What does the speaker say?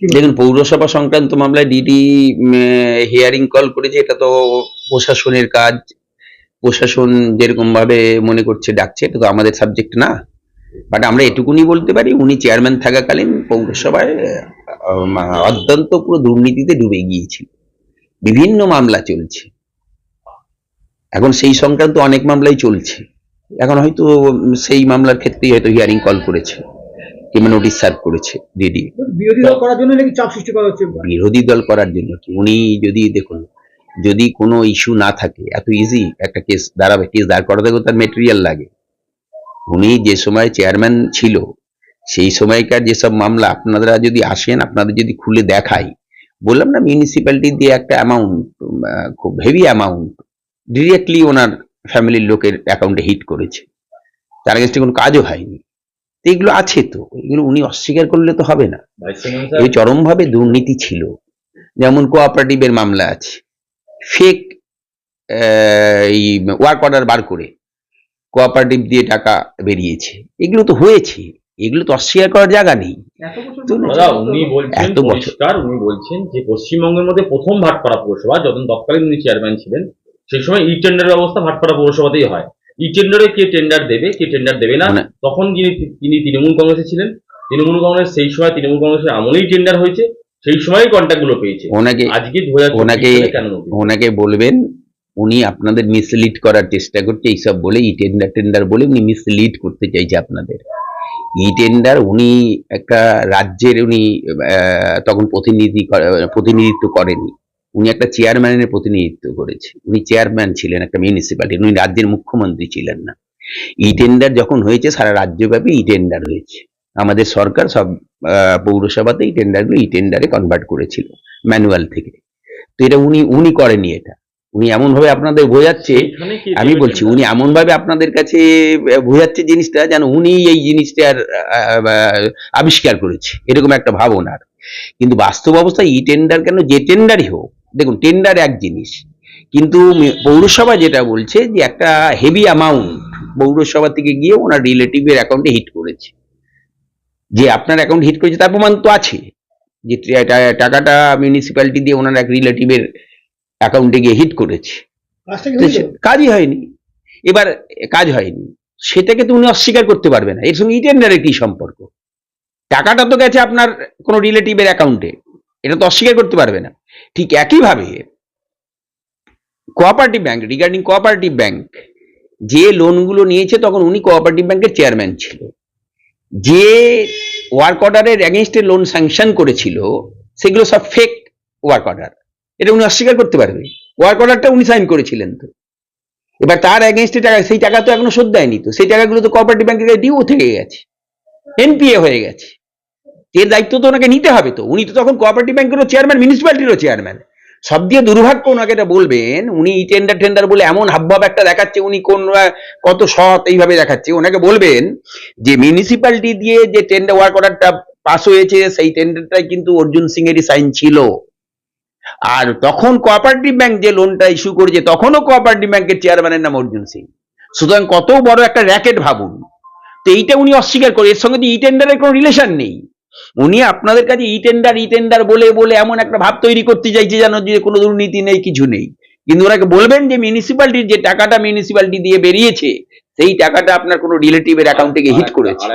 দেখুন, পৌরসভা সংক্রান্ত মামলায় ডিডি হিয়ারিং কল করেছে, এটা তো প্রশাসনের কাজ। প্রশাসন যেরকম ভাবে মনে করছে ডাকছে, এটা তো আমাদের সাবজেক্ট না। বাট আমরা এটুকুনি বলতে পারি, উনি চেয়ারম্যান থাকাকালীন পৌরসভায় অত্যন্ত পুরো দুর্নীতিতে ডুবে গিয়েছিল। বিভিন্ন মামলা চলছে এখন, সেই সংক্রান্ত অনেক মামলাই চলছে এখন। হয়তো সেই মামলার ক্ষেত্রেই হয়তো হিয়ারিং কল করেছে কিংবা নোটিশ সার্ভ করেছে ডিডি। বিরোধী দল করার জন্য নাকি চাপ সৃষ্টি করা হচ্ছে? বিরোধী দল করার জন্য কি? উনি যদি দেখুন, যদি কোনো ইস্যু না থাকে, এত ইজি একটা কেস দাঁড়াবে, কেস দাঁড় করাতে তার মেটেরিয়াল লাগে। উনি যে সময় চেয়ারম্যান ছিল, সেই সময়কার যেসব মামলা আপনারা যদি আসেন, আপনাদের যদি খুলে দেখাই, বললাম না, মিউনিসিপ্যালিটি দিয়ে একটা অ্যামাউন্ট, খুব হেভি অ্যামাউন্ট ডিরেক্টলি ওনার ফ্যামিলির লোকের অ্যাকাউন্টে হিট করেছে, তার এগেন্সটে কোনো কাজও হয়নি। এগুলো আছে তো, এগুলো উনি অস্বীকার করলে তো হবে না। এই চরমভাবে দুর্নীতি ছিল। যেমন কোঅপারেটিভের মামলা আছে, ফেক এই ওয়ার্ক অর্ডার বার করে কোঅপারেটিভ দিয়ে টাকা বেরিয়েছে, এগুলো তো হয়েছে, এগুলো তো অস্বীকার করার জায়গা নেই। উনি বলছেন যে পশ্চিমবঙ্গের মধ্যে প্রথম ভাটপাড়া পৌরসভা, যখন তৎকালীন উনি চেয়ারম্যান ছিলেন, সেই সময় ই টেন্ডার ব্যবস্থা ভাটপাড়া পৌরসভাতেই হয়। ই টেন্ডারে কে টেন্ডার দেবে, কে টেন্ডার দেবে না, তখন তিনি তৃণমূল কংগ্রেসে ছিলেন। তৃণমূল কংগ্রেস সেই সময় তৃণমূল কংগ্রেসের আমলেই টেন্ডার হয়েছে, সেই সময় কন্ট্রাক্ট গুলো পেয়েছে। আজকে ওনাকে বলবেন, উনি আপনাদের মিসলিড করার চেষ্টা করছে এইসব বলে, ই টেন্ডার বলে উনি মিসলিড করতে চাইছে আপনাদের। ই টেন্ডার, উনি একটা রাজ্যের, উনি তখন প্রতিনিধিত্ব করেনি, উনি একটা চেয়ারম্যানের প্রতিনিধিত্ব করেছে। উনি চেয়ারম্যান ছিলেন একটা মিউনিসিপ্যালিটি, উনি রাজ্যের মুখ্যমন্ত্রী ছিলেন না। ই টেন্ডার যখন হয়েছে, সারা রাজ্যব্যাপী ই টেন্ডার হয়েছে। আমাদের সরকার সব পৌরসভাতে এই টেন্ডারগুলো ই টেন্ডারে কনভার্ট করেছিল ম্যানুয়াল থেকে। তো এটা উনি করেনি। এটা উনি এমন ভাবে আপনাদের বোঝাচ্ছে, আমি বলছি, উনি এমন ভাবে আপনাদের কাছে বোঝাচ্ছে জিনিসটা, যেন উনি এই জিনিসটার আবিষ্কার করেছে, এরকম একটা ভাবনার। কিন্তু বাস্তব অবস্থায় ই টেন্ডার কেন, যে টেন্ডারই হোক, দেখুন টেন্ডার এক জিনিস, কিন্তু পৌরসভা যেটা বলছে যে একটা হেভি অ্যামাউন্ট পৌরসভা থেকে গিয়ে ওনার রিলেটিভের অ্যাকাউন্টে হিট করেছে। যে আপনার অ্যাকাউন্ট হিট করেছে তার প্রমাণ তো আছে, যে টাকাটা মিউনিসিপ্যালিটি দিয়ে ওনার এক রিলেটিভের অ্যাকাউন্টে গিয়ে হিট করেছে, কাজই হয়নি। এবার কাজ হয়নি, সেটাকে তো উনি অস্বীকার করতে পারবে না। এর সঙ্গে ই টেন্ডারের কি সম্পর্ক? টাকাটা তো গেছে আপনার কোন রিলেটিভের অ্যাকাউন্টে, এটা তো অস্বীকার করতে পারবে না। ঠিক একইভাবে cooperative bank, regarding cooperative bank, যে লোনগুলো নিয়েছে তখন উনি কোঅপারেটিভ ব্যাংকের চেয়ারম্যান ছিল, যে ওয়ার্ক অর্ডারের এগেইনস্টে লোন স্যাংশন করেছিল, সেগুলো সব ফেক ওয়ার্ক অর্ডার, এটা উনি অস্বীকার করতে পারবে। ওয়ার্ক অর্ডারটা উনি সাইন করেছিলেন তো, এবার তার এগেইনস্টে টাকা, সেই টাকা তো এখনো শোধ দেয়নি, তো সেই টাকাগুলো তো কোঅপারেটিভ ব্যাংকের কাছে ডিউ থেকে গেছে, এনপিএ হয়ে গেছে। এর দায়িত্ব তো ওনাকে নিতে হবে। তো উনি তো তখন কোঅপারেটিভ ব্যাংকেরও চেয়ারম্যান, মিউনিসিপ্যালিটিরও চেয়ারম্যান। সব দিয়ে দুর্ভাগ্য, ওনাকে এটা বলবেন, উনি ই টেন্ডার বলে এমন হাবভাব একটা দেখাচ্ছে, উনি কোন কত সৎ এইভাবে দেখাচ্ছে। ওনাকে বলবেন যে মিউনিসিপ্যালিটি দিয়ে যে টেন্ডার ওয়ার্ক অর্ডারটা পাস হয়েছে, সেই টেন্ডারটাই কিন্তু অর্জুন সিং এরই সাইন ছিল। আর তখন কোঅপারেটিভ ব্যাংক যে লোনটা ইস্যু করেছে, তখনও কোঅপারেটিভ ব্যাংকের চেয়ারম্যানের নাম অর্জুন সিং। সুতরাং কত বড় একটা র্যাকেট ভাবুন। তো এইটা উনি অস্বীকার করে, এর সঙ্গে তো ই টেন্ডারের কোনো রিলেশন নেই। উনি আপনাদের কাছে ই টেন্ডার বলে এমন একটা ভাব তৈরি করতে চাইছে যেন যে কোনো দুর্নীতি নেই, কিছু নেই। কিন্তু ওনাকে বলবেন যে মিউনিসিপ্যালিটির যে টাকাটা মিউনিসিপ্যালিটি দিয়ে বেরিয়েছে, সেই টাকাটা আপনার কোনো রিলেটিভের অ্যাকাউন্ট থেকে হিট করেছে।